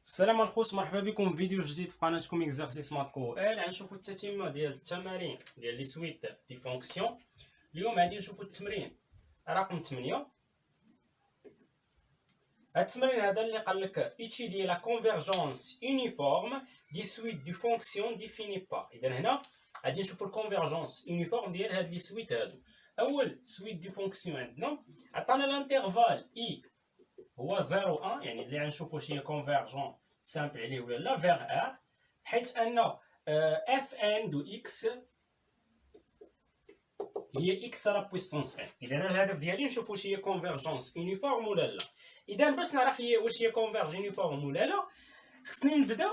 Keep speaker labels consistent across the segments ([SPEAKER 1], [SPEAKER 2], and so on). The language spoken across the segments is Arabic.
[SPEAKER 1] السلام الخوت، مرحبا بكم في فيديو جديد في قناتكم اكزرسيس ماتكو ال. غنشوفوا التتمه ديال التمارين ديال لي سويت دي فونكسيون. اليوم غادي نشوفوا التمرين رقم 8. هاد التمرين هذا اللي قال لك étudier la convergence uniforme دي سويت دي فونكسيون ديفيني با. اذا هنا غادي نشوفوا الكونفيرجونس يونيفورم ديال هاد لي سويت هادو. اول سويت دي فونكسيون عندنا عطانا الانترفال اي هو 0 1، يعني اللي غنشوفوا واش هي كونفيرجون سامبل عليه ولا لا فيغ ار، حيث ان اف ان دو اكس هي اكس على بويسونس ان. اذا الهدف ديالي نشوف واش هي كونفيرجونس يونيفورم ولا لا. اذا باش نعرف واش هي كونفيرج يونيفورم ولا لا، خصني نبدا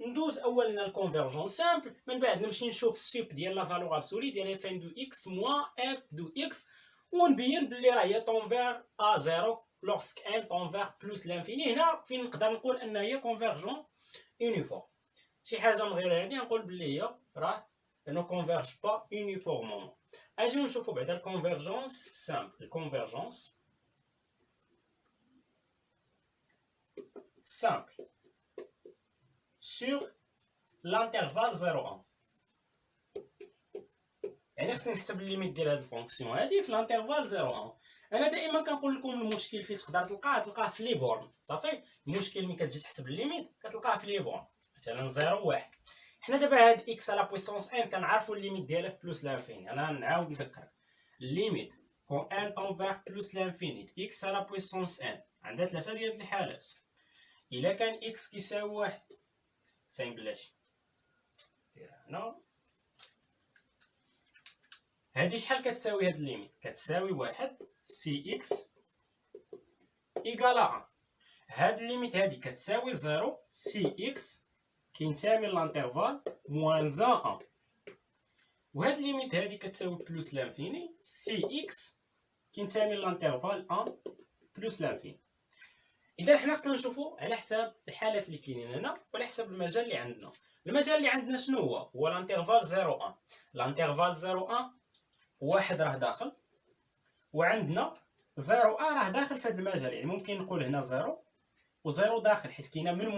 [SPEAKER 1] ندوز اولا الكونفيرجونس سامبل، من بعد نمشي نشوف السيب ديال لا فالور ابسولي ديال اف ان دو اكس موان اف دو اكس، ونبين بلي راه هي طونفير ا زيرو lorsque n tend vers plus l'infini. هنا فين نقدر نقول ان هي كونفيرجون يونيفورم. شي حاجه من غير هذه نقول بلي هي راه نو كونفيرج با يونيفورمون. اجي نشوفوا بعدا الكونفيرجونس سامبل. الكونفيرجونس سامبل sur l'intervalle 0 1. يعني خصني نحسب الليميت ديال هاد الفونكسيون هادي في الانترفال 0 1. انا دائما كنقول لكم المشكل فين تقدر تلقاه في لي بورن. صافي المشكل ملي كتجي تحسب الليميت كتلقاه في لي بورن، مثلا 0 1. حنا دابا هاد اكس على بويسونس ان كنعرفوا الليميت ديالها في بلوس لانفيني. انا نعاود نذكر الليميت كون ان طون فيغ بلوس لانفيني اكس على بويسونس ان عندها ثلاثه ديال الحالات. الا كان اكس كيساوي 1 سامبلاتي ديرها هنا، هادي شحال كتساوي هاد الليميت؟ كتساوي 1 سي اكس ايكالا 1. هاد الليميت هادي كتساوي 0 سي اكس كينتمي للانترفال موان 1. وهاد الليميت هادي كتساوي بلوس لانفيني سي اكس كينتمي للانترفال 1 بلوس لانفيني. اذا حنا خصنا نشوفوا على حساب الحالات اللي كاينين هنا وعلى حساب المجال اللي عندنا. المجال اللي عندنا شنو هو الانترفال 0 1. الانترفال 0 1 واحد راه داخل، وعندنا 0 1 راه داخل في هذا المجال. يعني ممكن نقول هنا 0 و0 داخل، حيت كاينه من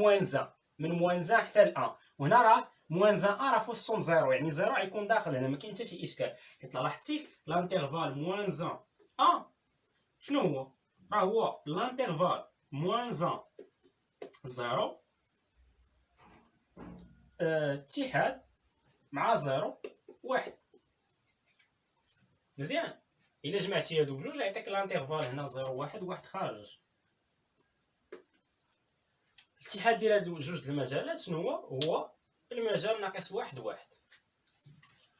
[SPEAKER 1] موان زان حتى ل 1. وهنا راه موان زان راه في وسطهم 0، يعني 0 غيكون داخل هنا، ما كاين حتى شي اشكال. حيت لاحظتي الانترفال موان زان 1 شنو هو؟ راه هو الانترفال موان زان 0 اتحاد مع 0 1. مزيان. الا جمعتي هادو بجوج يعطيك الانترفال هنا 0 1 واحد خارج. الاتحاد ديال هاد جوج المجالات شنو هو المجال ناقص 1 1.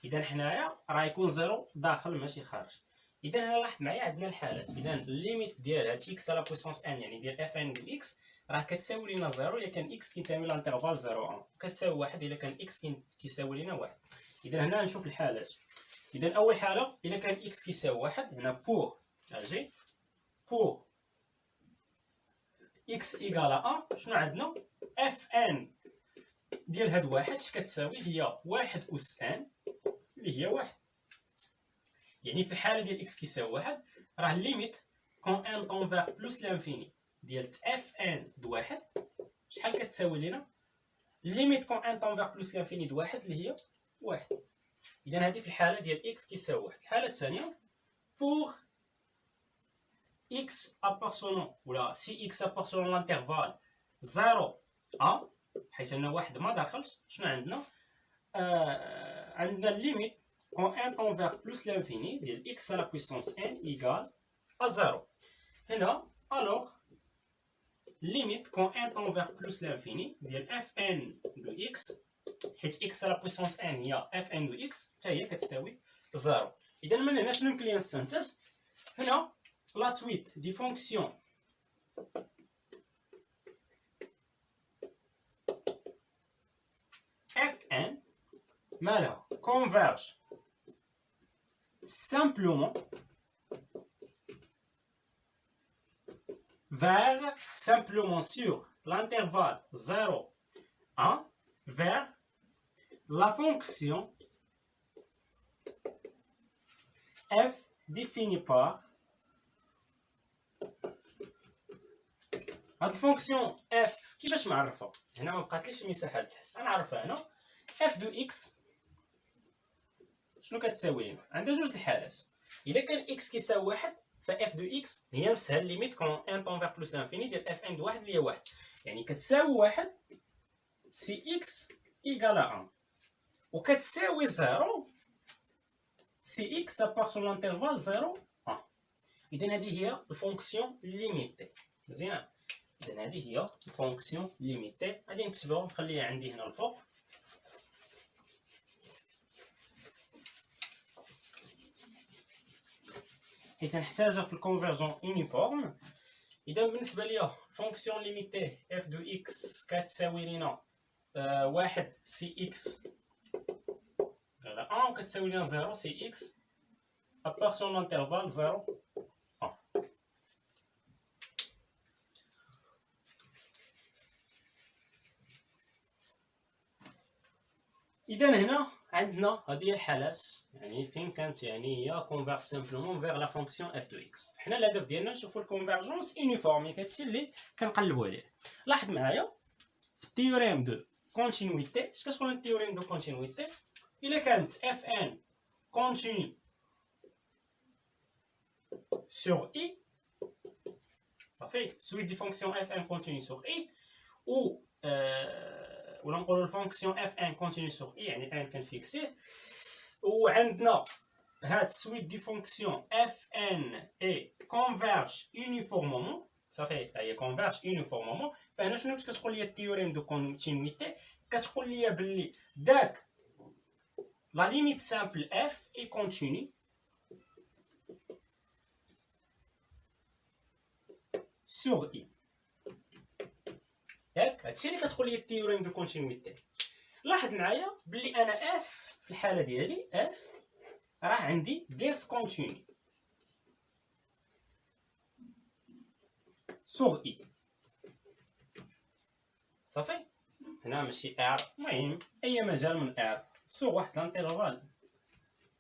[SPEAKER 1] اذا حنايا راه يكون 0 داخل ماشي خارج. اذا لاحظ معايا عندنا الحالات. اذا الليميت ديال هاد اكس على بويسونس ان يعني ديال اف ان دو اكس راه كتساوي لينا 0 الا كان اكس كينتمي للانترفال 0 1، وكتساوي 1 الا كان اكس كيساوي لينا 1. اذا هنا نشوف الحالات. اذا اول حاله الا كان اكس كيساوي 1، هنا بور اجي بور اكس ايكالا 1 شنو عندنا؟ اف ان ديال هاد واحد اش كتساوي؟ هي 1 أس ان اللي هي 1. يعني في الحاله ديال اكس كيساوي 1 راه الليميت كون ان طون فيغ بلوس لانفيني ديال اف ان د 1 شحال كتساوي لينا؟ الليميت كون ان طون فيغ بلوس لانفيني د 1 اللي هي 1. اذا هذه في الحاله ديال اكس كيساوي 1. الحاله الثانيه بور اكس ابارسونون ولا سي اكس ابارسونون لانترفال 0 1، حيت ان واحد ما داخلش. شنو عندنا؟ عندنا الليميت كون ان طون فيغ بلوس لانفيني ديال اكس على بويسونس ان ايكال ا 0. هنا الوغ الليميت كون ان طون فيغ بلوس لانفيني ديال اف ان دو اكس، حيت اكس على بويسونس ان هي اف ان دو اكس حتى هي كتساوي 0. اذا من هنا شنو يمكن لينا نستنتج؟ هنا لا سويت دي فونكسيون اف ان مالها converge simplement sur l'intervalle 0 1 vers la fonction f définie par هاد الفونكسيون اف كيفاش نعرفها؟ هنا ما بقاتليش المساحه لتحت، غنعرفها هنا اف دو اكس شنو كتساوي لنا؟ عندها جوج الحالات. الا كان اكس كيساوي واحد فاف دو اكس هي نفسها الليميت كون ان طون فيغ بلوس لانفيني ديال اف ان دو واحد اللي هي واحد، يعني كتساوي واحد سي اكس ايكال ان، وكتساوي زيرو سي اكس ابار سون لانترفال زيرو ان. اذا هذه هي الفونكسيون ليميتي. مزيان، اذا هذه هي الفونكسيون ليميتي. غادي نكتبها ونخليها عندي هنا الفوق. حيت نحتاجها في الكونفيرجون يونيفورم. اذا بالنسبه ليا فونكسيون ليميتي اف دو اكس كتساوي لينا واحد سي اكس على ان، وكتساوي لنا زيرو سي اكس ابار سون انترفال زيرو ان. اذا هنا عندنا هذه هي الحالات، يعني فين كانت يعني هي كونفيرج سامبلومون فيغ لا فونكسيون اف دو اكس. حنا الهدف ديالنا نشوفوا الكونفيرجونس يونيفورم، هادشي اللي كنقلبوا عليه. لاحظ معايا في التيوريم دو كونتينيتي، اش كتقول التيوريم دو كونتينيتي؟ الا كانت اف ان كونتيني sur I, صافي suite دي فونكسيون اف ان كونتيني sur I، ولا نقولوا الفونكسيون اف ان كونتيني sur I يعني ان كنفيكسيه، وعندنا هاد سويت دي فونكسيون اف ان اي كونفيرج يونيفورمومون، صافي هي كونفيرج يونيفورمومون. فهنا شنو كتقول لي التيوريم دو كونتينيتي؟ كتقول لي بلي داك لا ليميت سامبل اف اي كونتيني sur I. ياك هادشي اللي كتقول لي التيوريم دو كونتينيتي. لاحظ معايا بلي انا اف في الحاله ديالي اف راه عندي ديسكونتيني سور اي، صافي هنا ماشي ار، المهم اي مجال من ار سور واحد لانترفال.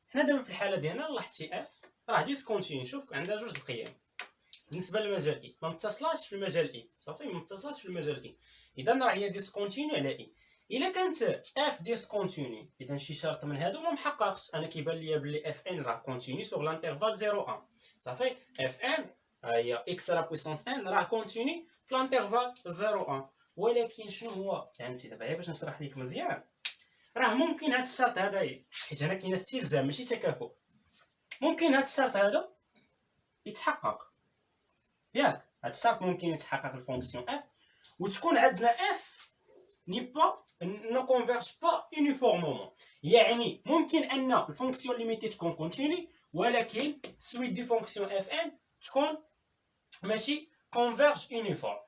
[SPEAKER 1] حنا دابا في الحاله ديالنا لاحظتي اف راه ديسكونتيني، شوف عندها جوج القيم بالنسبه للمجال اي، ما متصلاش في المجال اي، صافي ما متصلاش في المجال اي، اذا راه هي ديسكونتيني على اي. الا كانت اف ديسكونتيني اذا شي شرط من هادو ما محققش، انا كيبان ليا بلي اف ان راه كونتيني سور لانترفال 0 1، صافي اف ان هي اكس لا بويسونس ان راه كونتيني في لانترفال 0 1. ولكن شنو هو فهمتي دابا غير باش نشرح لك مزيان، راه ممكن هاد الشرط هذا، حيت هنا كاين استلزام ماشي تكافؤ، ممكن هاد الشرط هذا يتحقق، ياك هاد الشرط ممكن يتحقق الفونكسيون اف وتكون عندنا اف ني با نو كونفيرج با يونيفورمومون. يعني ممكن ان الفونكسيون ليميتي تكون كونتيني ولكن سويت دي فونكسيون اف ان تكون ماشي كونفيرج يونيفورم.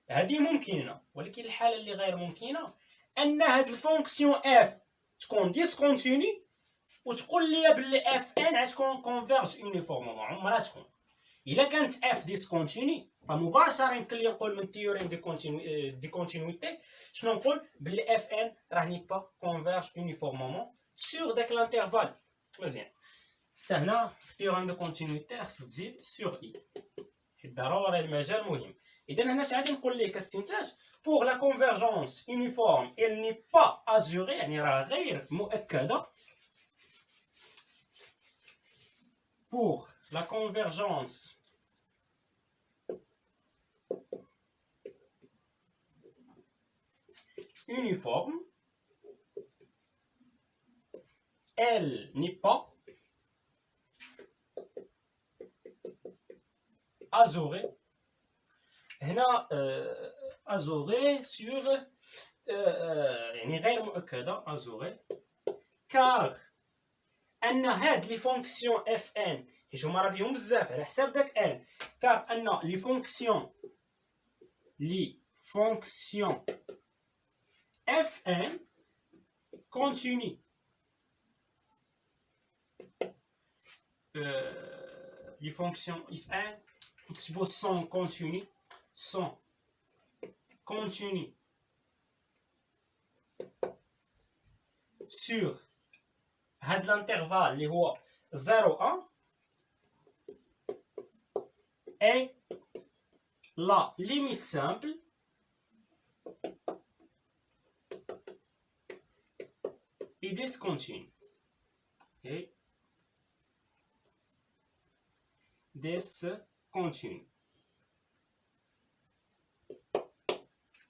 [SPEAKER 1] هذه ممكنه، ولكن الحاله اللي غير ممكنه ان هاد الفونكسيون اف تكون ديسكونتيني وتقول لي بلي اف ان غتكون كونفيرج يونيفورمومون، عمرها تكون. الا كانت اف ديسكونتيني فمباشره يمكن لي نقول من تيوريم دي كونتينيتي شنو نقول بلي اف ان راه ني با كونفيرج يونيفورمومون سور داك لانترفال. مزيان، حتى هنا في تيوريم دو كونتينيتي خصك تزيد سور اي حيت ضروري المجال مهم. اذا هنا اش غادي نقول لك كاستنتاج بوغ لا كونفيرجونس يونيفورم il n'est pas assuré، يعني راه غير مؤكده. pour la convergence uniforme, elle n'est pas azurée. هنا azurée sur يعني غير مؤكده azurée car ان هاد لي فونكسيون اف ان حيت هما راه فيهم بزاف على حساب داك ان، كار ان لي فونكسيون اف ان كونتيني لي فونكسيون اف ان نكتبو سون كونتيني سور هاد الانترفال اللي هو 0 1 اي la limite simple est discontinue. Et discontinue.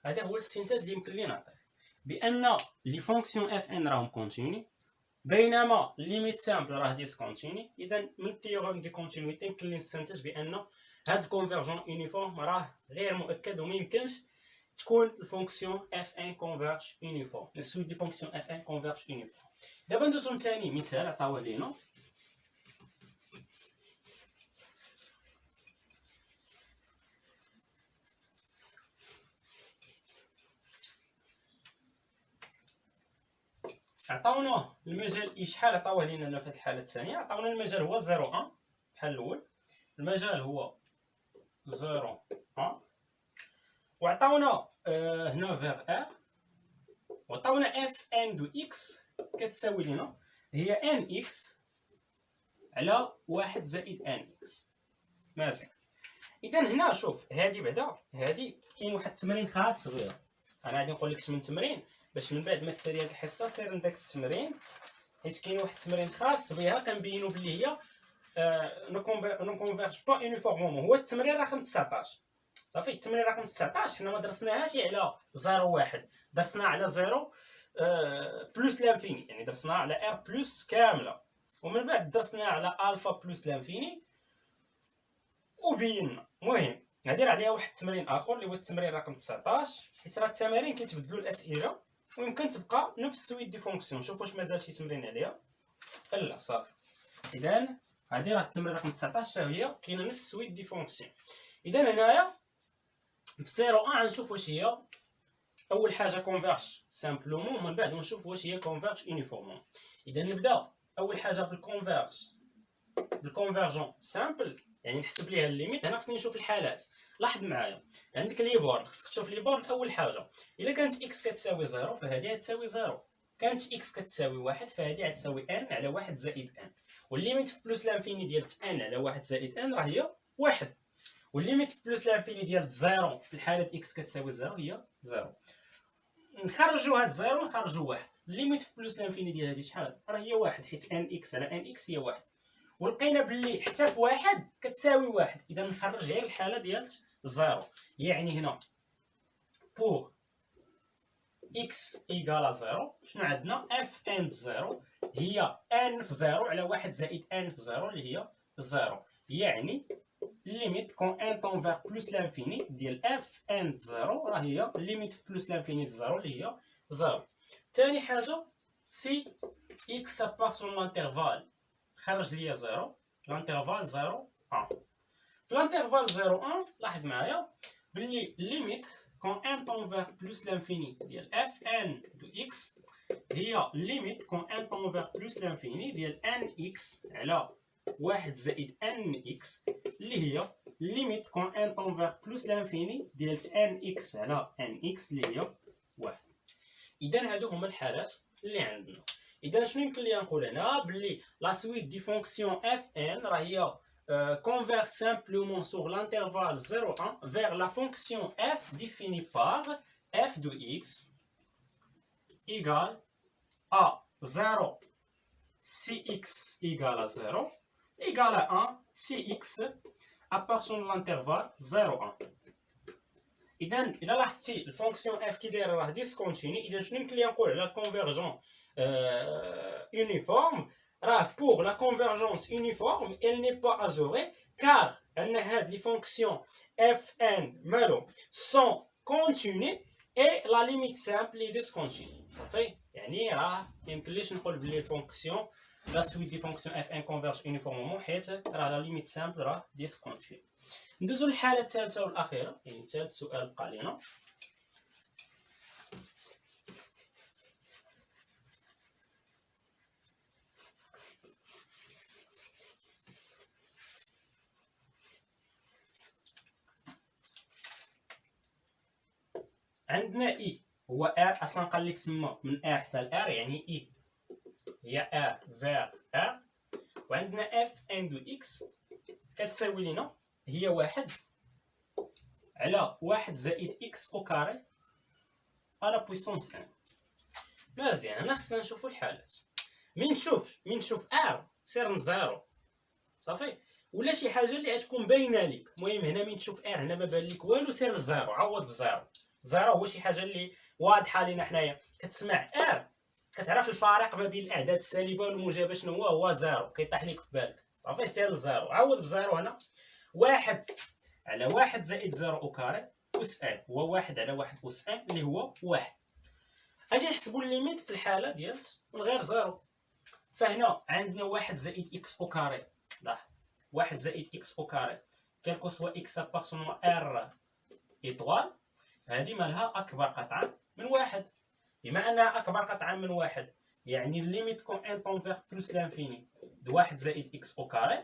[SPEAKER 1] هذا هو الاستنتاج اللي يمكن لي نعطيه، بان لي فونكسيون اف ان راهم كونتيني بينما ليميت سامبل راه ديسكونتيني. اذا من التيوريم دي كونتينيتي يمكن لي نستنتج بان هذا الكونفيرجون يونيفورم راه غير مؤكد وما يمكنش تكون الفونكسيون اف ان كونفيرج يونيفورم. السويت دي فونكسيون اف ان كونفيرج يونيفورم. دابا ندوزو لثاني مثال عطاوه لينا. عطاونا المجال شحال عطاوه لينا في هذه الحاله الثانيه. عطاونا المجال هو 0 1 بحال الاول، المجال هو 0 1 وعطاونا هنا فيغ ار، وعطاونا اف ان دو اكس كتساوي لنا هي ان اكس على 1 زائد ان اكس. مزيان. اذا هنا شوف هذه بعدا هذه كاين واحد التمرين خاص صغير، انا غادي نقول لك من تمرين باش من بعد ما تسالي هذه الحصه سير لداك التمرين، حيت كاين واحد التمرين خاص بها كنبينوا بلي هي نو كونفيرج با يونيفورمون. هو التمرين رقم 19. صافي التمرين رقم 19 حنا ما درسناهاش على 0 1، درسنا على 0 بلس لانفيني، يعني درسنا على ار بلس كامله، ومن بعد درسنا على الفا بلس لانفيني وبينا. المهم غندير عليها واحد التمرين اخر اللي هو التمرين رقم 19، حيت راه التمارين كيتبدلوا الاسئله ويمكن تبقى نفس سويت دي فونكسيون. شوف واش مازال شي تمرين عليها. لا صافي. اذا هذه راه التمرين رقم 19 هي كاينه نفس سويت دي فونكسيون. اذا هنايا في 0 1 غنشوف واش هي اول حاجه كونفيرج سامبلومون، من بعد نشوف واش هي كونفيرج يونيفورمون. اذا نبدا اول حاجه بالكونفيرجون سامبل، يعني نحسب ليها الليميت. هنا خصني نشوف الحالات. لاحظ معايا عندك لي بورن، خصك تشوف لي بورن. اول حاجه الا كانت اكس كتساوي 0 فهذه غتساوي 0، كانت اكس كتساوي 1 فهذه غتساوي ان على 1 زائد ان، والليميت في بلس لانفيني ديال ان على 1 زائد ان راه هي 1، والليميت في بلس لانفيني ديال 0 في الحاله اكس كتساوي 0 هي 0. نخرجوا هاد 0 ونخرجوا 1، الليميت في بلس لانفيني ديال هذه شحال راه هي 1، حيت ان اكس على ان اكس هي 1، ولقينا باللي حتى في 1 كتساوي 1. اذا نخرج غير الحاله ديال 0، يعني هنا بور x ايكال 0 شنو عندنا؟ اف ان 0 هي ان في 0 على 1 زائد ان في 0 اللي هي 0، يعني ليميت كون ان طون فيغ بلس لانفيني ديال اف ان 0 راه هي ليميت في بلس لانفيني ديال 0 اللي هي 0. ثاني حاجه سي اكس ابارتون لانترفال خرج ليا 0، لانترفال 0 1. في لانترفال 0 1 لاحظ معايا باللي ليميت كون ان طون فيغ بلس لانفيني ديال اف ان دو اكس هي ليميت كون ان طون فيغ بلس لانفيني ديال ان اكس على 1 زائد ان اكس اللي هي ليميت كون ان طون فيغ بلس لانفيني ديال ان اكس على ان اكس اللي هي 1. اذا هادو هما الحالات اللي عندنا. اذا شنو يمكن لي نقول هنا؟ بلي لا سويت دي فونكسيون اف ان راه هي converge simplement sur l'intervalle 0,1 vers la fonction f définie par f de x égale à 0 si x égale à 0 égale à 1 si x appartient à l'intervalle 0,1. اذا الى لاحظتي الفونكسيون اف كي دايره راه ديسكونتيني. اذا شنو يمكن لي نقول على الكونفيرجون يونيفورم؟ راه pour la convergence uniforme elle n'est pas azurée car ان هاد لي فونكسيون اف ان مالو sont continues et la limite simple est discontinue. صافي يعني راه ميمكنليش نقول بلي الفونكسيون لا سويت دي فونكسيون اف ان كونفيرج يونيفورمون حيت راه لا ليميت سامبل راه ديسكونتيني. ندوزو للحاله الثالثه والاخيره، يعني ثالث سؤال بقى لينا. عندنا اي هو ار اصلا قال لك تما من ار حتى لار، يعني اي هي ار فيغ ار، وعندنا اف ان دو اكس كتساوي لنا هي 1 على 1 زائد إكس أو كاري على بويسونس 1. مزيان. هنا خصنا نشوفو الحالات. من تشوف ار سير لزيرو صافي، ولا شي حاجه اللي غتكون باينه ليك. المهم هنا من تشوف ار هنا ما بان ليك والو، سير لزيرو، عوض بزيرو. زيرو هو شي حاجه اللي واضحه لينا حنايا. كتسمع ار كتعرف الفارق ما بين الاعداد السالبه والموجبه شنو هو زيرو، كيطيح ليك في بالك صافي. سير لزيرو، عوض بزيرو. هنا 1 على 1 زائد زيرو او كاري أس ان هو 1 على 1 أس ان اللي هو 1. اجي نحسبوا الليميت في الحاله ديال من غير زيرو. فهنا عندنا 1 زائد إكس أو كاري، لاحظ 1 زائد إكس أو كاري كالكو سوا إكس أبارتونون إر إيطوال، هذه مالها أكبر قطعا من 1. بما أنها أكبر قطعا من 1 يعني الليميت كون ان طون فيغ بلوس لانفيني دو 1 زائد إكس أو كاري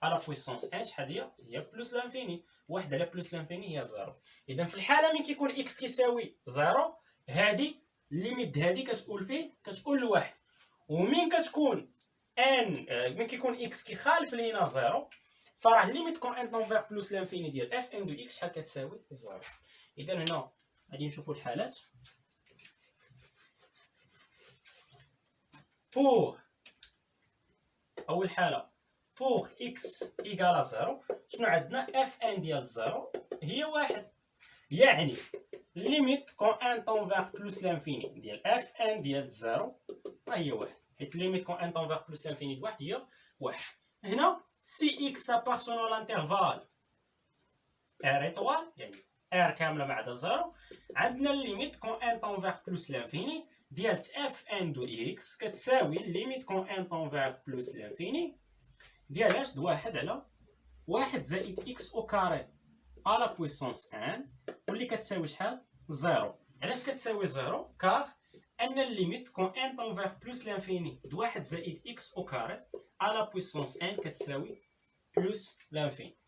[SPEAKER 1] على بويسونس ان. شحال هي بلوس لانفيني. 1 على بلوس لانفيني هي زيرو. إذا في الحالة من كيكون إكس كيساوي زيرو، هذه الليميت هذه كتقول فين؟ كتقول لواحد. ومين كتكون ان من كيكون اكس كيخالف لينا زيرو، فراه ليميت كون ان طون فيغ بلوس لانفيني ديال اف ان دو اكس شحال كتساوي زيرو. اذا هنا غادي نشوفوا الحالات. بوغ اول حاله بوغ اكس ايكال زيرو، شنو عندنا؟ اف ان ديال زيرو هي واحد، يعني ليميت كون ان طون فيغ بلوس لانفيني ديال اف ان ديال زيرو راه هي واحد، حيت ليميت كون ان طون فيغ بلوس لانفيني د واحد هي واحد. هنا سي اكس ابارتونون لانترفال ار ايطوال يعني ار كامله ما عدا زيرو، عندنا الليميت كون ان طون فيغ بلوس لانفيني ديال اف ان دو اكس كتساوي ليميت كون ان طون فيغ بلوس لانفيني ديال اش؟ د واحد على 1 زائد اكس او كاري على بويسونس ان، واللي كتساوي شحال؟ زيرو. علاش كتساوي زيرو؟ كار ان الليميت كون ان طون فيغ بلوس لانفيني د 1 زائد اكس او كاري على بويسونس ان كتساوي بلوس لانفيني.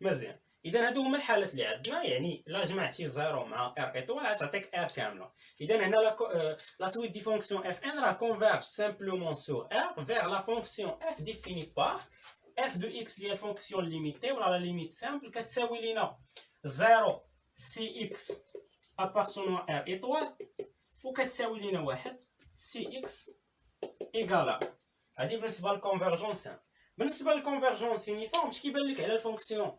[SPEAKER 1] مزيان. اذا هادو هما الحالات اللي عندنا، يعني لا جمعتي زيرو مع ار ايطوال غتعطيك ار كامله. اذا هنا لا سويت دي فونكسيون اف ان راه كونفيرج سامبلومون سور ار فيغ لا فونكسيون اف ديفيني بار اف دو اكس اللي هي الفونكسيون ليميتي ولا لا ليميت سامبل كتساوي لينا زيرو سي اكس ابارتونون ار ايطوال وكتساوي لينا واحد سي اكس ايكالا. هذه بالنسبه للكونفيرجونس. بالنسبه للكونفيرجونس يونيفورم اش كيبان لك على الفونكسيون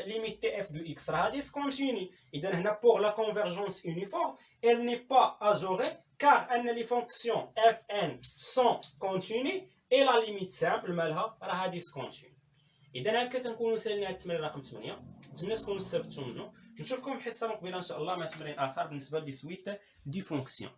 [SPEAKER 1] ليميتي اف دو اكس؟ راه غادي سكونتيني. اذا هنا بور لا كونفيرجونس يونيفورم elle n'est pas ajourée car ان لي فونكسيون اف ان سون كونتيني اي لا ليميت سامبل مالها راه غادي سكونتيني. اذا هكا كنكونوا سالنا هذا التمرين رقم 8. نتمنى تكونوا استفدتوا منه. نشوفكم في الحصه المقبله ان شاء الله مع تمرين اخر بالنسبه لي سويت دي فونكسيون.